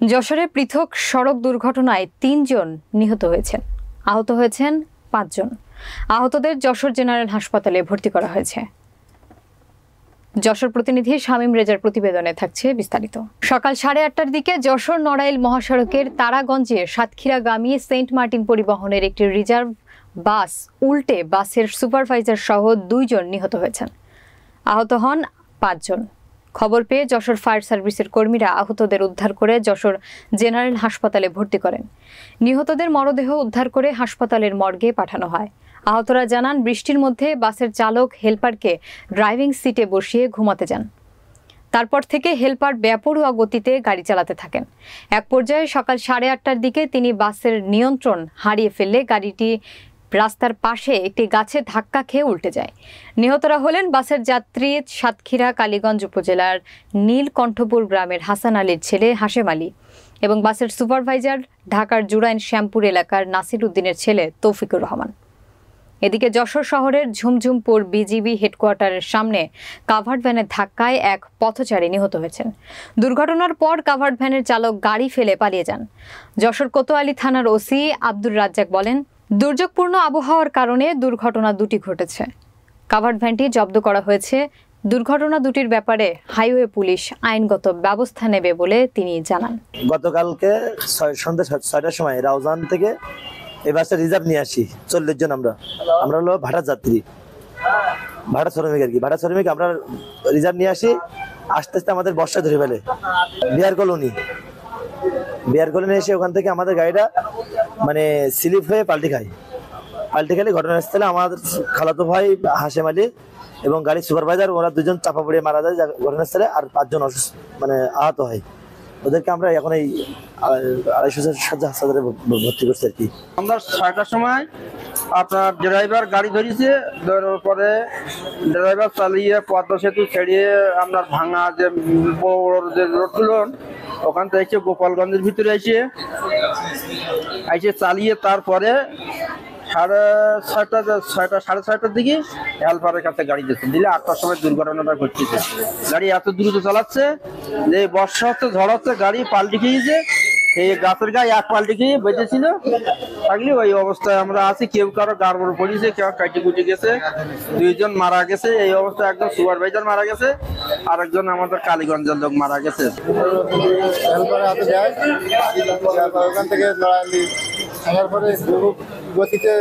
যশোরে পৃথক সড়ক দুর্ঘটনায় ৩ জন নিহত হয়েছেন, আহত হয়েছেন ৫ জন। আহতদের যশোর জেনারেল হাসপাতালে ভর্তি করা হয়েছে। যশোর প্রতিনিধি শামীম রেজার প্রতিবেদনে থাকছে বিস্তারিত। সকাল ৮:৩০টার দিকে যশোর নড়াইল মহাসড়কের তারাগঞ্জে সাতক্ষীরাগামী সেন্ট মার্টিন পরিবহনের একটি রিজার্ভ বাস উল্টে বাসের সুপারভাইজার সহ ২ জন নিহত হয়েছেন। আহত হন ৫ জন। খবর পেয়ে যশোর ফায়ার সার্ভিসের কর্মীরা আহতদের উদ্ধার করে যশোর জেনারেল হাসপাতালে ভর্তি করেন। নিহতদের মরদেহ উদ্ধার করে হাসপাতালের মর্গে পাঠানো হয়। আহতরা জানান, বৃষ্টির মধ্যে বাসের চালক হেলপারকে ড্রাইভিং সিটে বসিয়ে ঘুমাতে যান। তারপর থেকে হেলপার বেপরোয়া গতিতে গাড়ি চালাতে থাকেন। এক পর্যায়ে সকাল ৮:৩০টার দিকে তিনি বাসের নিয়ন্ত্রণ হারিয়ে ফেললে গাড়িটি রাস্তার পাশে একটি গাছে ধাক্কা খেয়ে উল্টে যায়। নিহতরা হলেন বাসের যাত্রী সাতক্ষীরা কালীগঞ্জ উপজেলার নীলকণ্ঠপুর গ্রামের হাসান আলীর ছেলে হাশেম আলী এবং বাসের সুপারভাইজার ঢাকার জুরাইন শ্যামপুর এলাকার নাসির উদ্দিনের ছেলে তৌফিকুর রহমান। এদিকে যশোর শহরের ঝুমঝুমপুর বিজিবি হেডকোয়ার্টারের সামনে কাভার্ড ভ্যানের ধাক্কায় এক পথচারী নিহত হয়েছেন। দুর্ঘটনার পর কাভার্ড ভ্যানের চালক গাড়ি ফেলে পালিয়ে যান। যশোর কোতোয়ালি থানার ওসি আব্দুর রাজ্জাক বলেন, দুর্যোগপূর্ণ আবহাওয়ার কারণে দুর্ঘটনা দুটি ঘটেছে। কাভার্ড ভ্যানটি জব্দ করা হয়েছে। দুর্ঘটনা দুটির ব্যাপারে হাইওয়ে পুলিশ আইনগত ব্যবস্থা নেবে বলে তিনি জানান। গতকালকে সন্ধ্যা ৬টার সময় রাউজান থেকে এই বাসটা রিজার্ভ নিয়ে আসি ৪০ জন। আমরা হলো ভাড়া যাত্রী, ভাড়া শ্রমিক আর কি। ভাড়া শ্রমিক আমরা রিজার্ভ নিয়ে আসি। আস্তে আস্তে আমাদের বর্ষা ধরে ফেলে বিহার কলোনি এসে ওখান থেকে আমাদের গাড়িটা স্লিপ হয়ে পাল্টি খালি ঘটনাস্থলে আমাদের খালাতো ভাই হাশেম আলী এবং গাড়ির সুপারভাইজার ওরা ২ জন চাপা পড়ে মারা যায় ঘটনাস্থলে। আর ৫ জন আহত হয়। ওদেরকে আমরা এখন এই ২৫০ হাসপাতালে ভর্তি করছি আর কি। আমরা ৬টার সময় আপনার ড্রাইভার গাড়ি ধরেছে, ধরার পরে ড্রাইভার চালিয়ে পদ্মা সেতু ছেড়িয়ে আপনার ভাঙা যে বড় যে রোডগুলো ওখান থেকে গোপালগঞ্জের ভিতরে এসে চালিয়ে তারপরে ৬:৩০টার দিকে হেলপারের কাছে গাড়ি দিলে ৮টার সময় দুর্ঘটনাটা ঘটছে। গাড়ি এত দ্রুত চালাচ্ছে যে বর্ষা হচ্ছে, ঝড় হচ্ছে, গাড়ি পাল্টি খেয়েছে। এই গাছের গায়ে এক পাল্টি খেয়ে বেঁচেছিল থাকলে ওই অবস্থায় আমরা আছি। কেউ কারো গাড়বড় পড়েছে, কেউ কাটি কুটি গেছে, ২ জন মারা গেছে। এই অবস্থায় একজন সুপারভাইজার মারা গেছে, আর একজন আমাদের কালীগঞ্জের লোক মারা গেছে। ওখান থেকে পরে গতিতে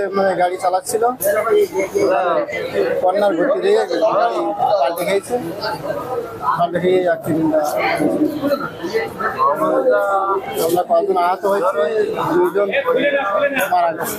গাড়ি চালাচ্ছিল, কর্নার গতি দিয়ে গাড়ি পাল্টে খেয়েছে। পাল্টে খেয়ে অ্যাক্সিডেন্টটা আমরা কয়েকজন আহত হয়েছে, ২ জন মারা গেছে।